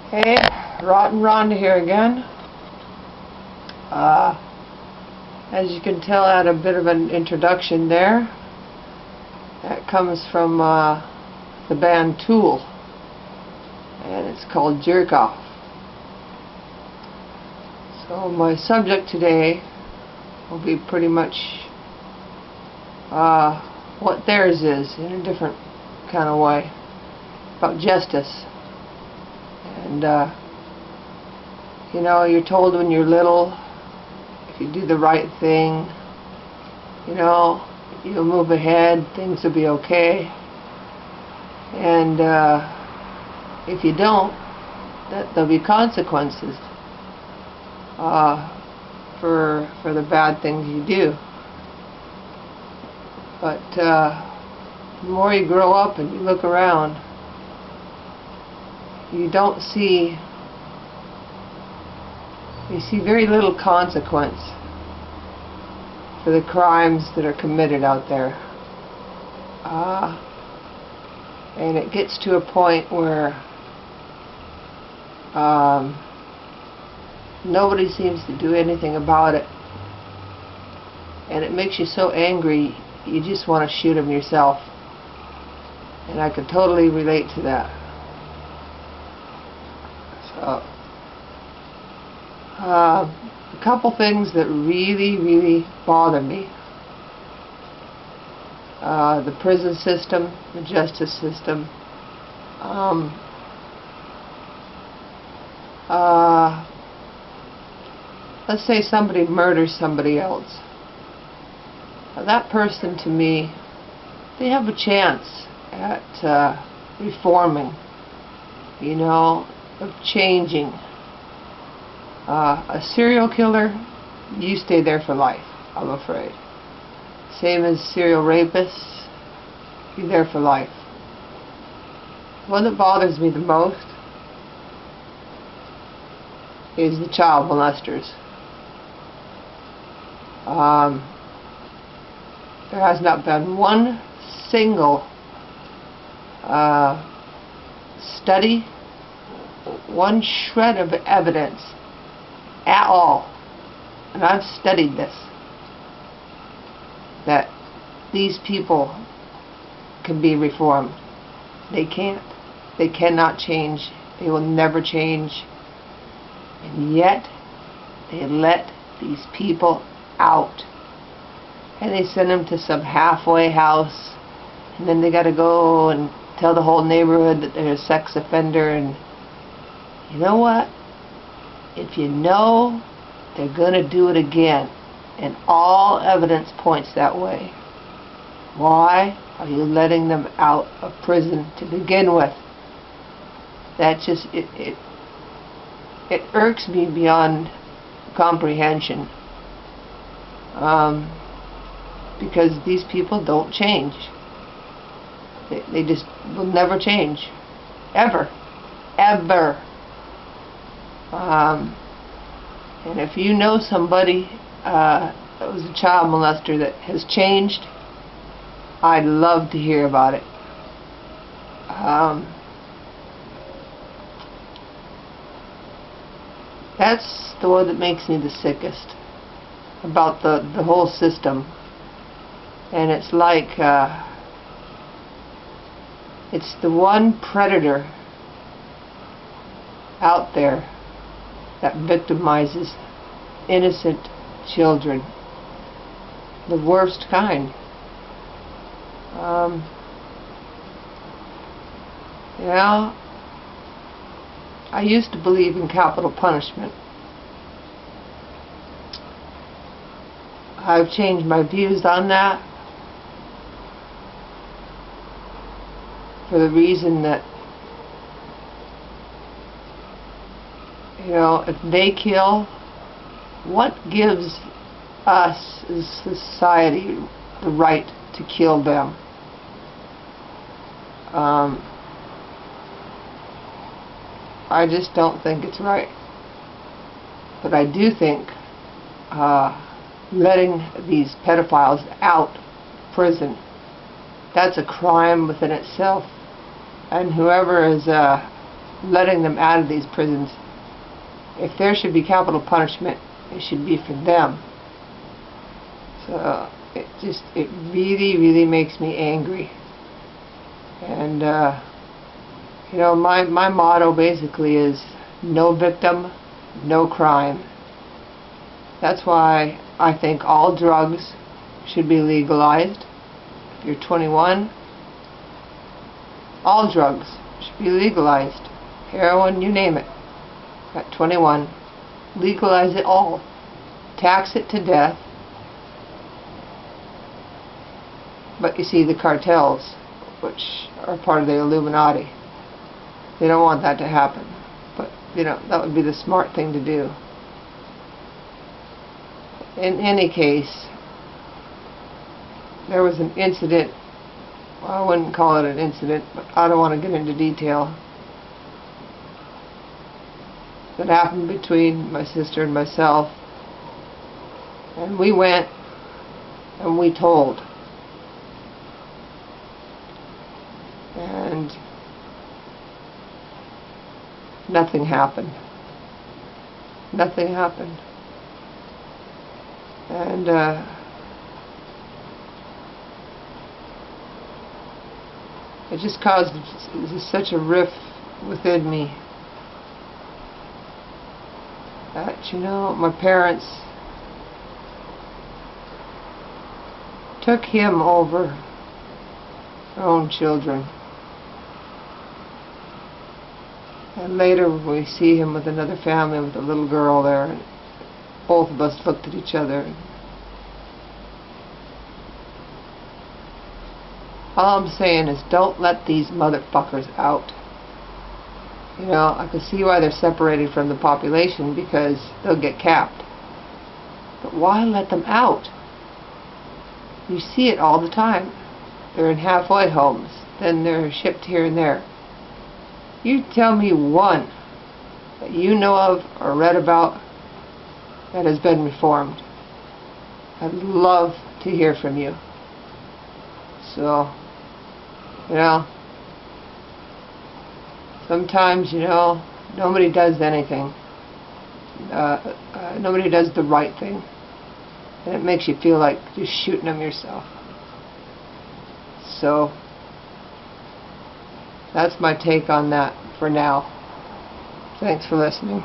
Hey, Rotten Rhonda here again. As you can tell, I had a bit of an introduction there. That comes from the band Tool, and it's called Jerk Off. So my subject today will be pretty much what theirs is, in a different kind of way, about justice. And you know, you're told when you're little, if you do the right thing, you know, you'll move ahead, things will be okay. And if you don't, that there'll be consequences for the bad things you do. But the more you grow up and you look around, you see very little consequence for the crimes that are committed out there. And it gets to a point where nobody seems to do anything about it, and it makes you so angry you just want to shoot them yourself. And I could totally relate to that. So, a couple things that really bother me. The prison system, the justice system. Let's say somebody murders somebody else. Now, that person, to me, they have a chance at reforming, you know, of changing. A serial killer, you stay there for life, I'm afraid. Same as serial rapists, you're there for life. The one that bothers me the most is the child molesters. There has not been one single study, one shred of evidence at all, and I've studied this, that these people can be reformed. They can't. They cannot change. They will never change. And yet, they let these people out. And they send them to some halfway house, and then they got to go and tell the whole neighborhood that they're a sex offender. And you know what? If you know they're going to do it again, and all evidence points that way, why are you letting them out of prison to begin with? That just, it irks me beyond comprehension. Because these people don't change. They just will never change. Ever. Ever. And if you know somebody that was a child molester that has changed, I'd love to hear about it. That's the one that makes me the sickest about the whole system. And it's like it's the one predator out there that victimizes innocent children, the worst kind. You know, I used to believe in capital punishment. I've changed my views on that for the reason that, you know, if they kill, what gives us as society the right to kill them? I just don't think it's right. But I do think letting these pedophiles out of prison, that's a crime within itself. And whoever is letting them out of these prisons. If there should be capital punishment, it should be for them. So it really, really makes me angry. And you know, my motto basically is no victim, no crime. That's why I think all drugs should be legalized. If you're 21, all drugs should be legalized. Heroin, you name it. At 21, legalize it all. Tax it to death. But you see, the cartels, which are part of the Illuminati, they don't want that to happen. But, you know, that would be the smart thing to do. In any case, there was an incident. Well, I wouldn't call it an incident, but I don't want to get into detail. That happened between my sister and myself. And we went and we told. And nothing happened. Nothing happened. And it just caused such a rift within me that, you know, my parents took him over their own children. And later we see him with another family with a little girl there, and both of us looked at each other. All I'm saying is, don't let these motherfuckers out. You know, I can see why they're separated from the population, because they'll get capped. But why let them out? You see it all the time. They're in halfway homes, then they're shipped here and there. You tell me one that you know of or read about that has been reformed. I'd love to hear from you. So, you know, sometimes, you know, nobody does anything. Nobody does the right thing. And it makes you feel like you're shooting them yourself. So, that's my take on that for now. Thanks for listening.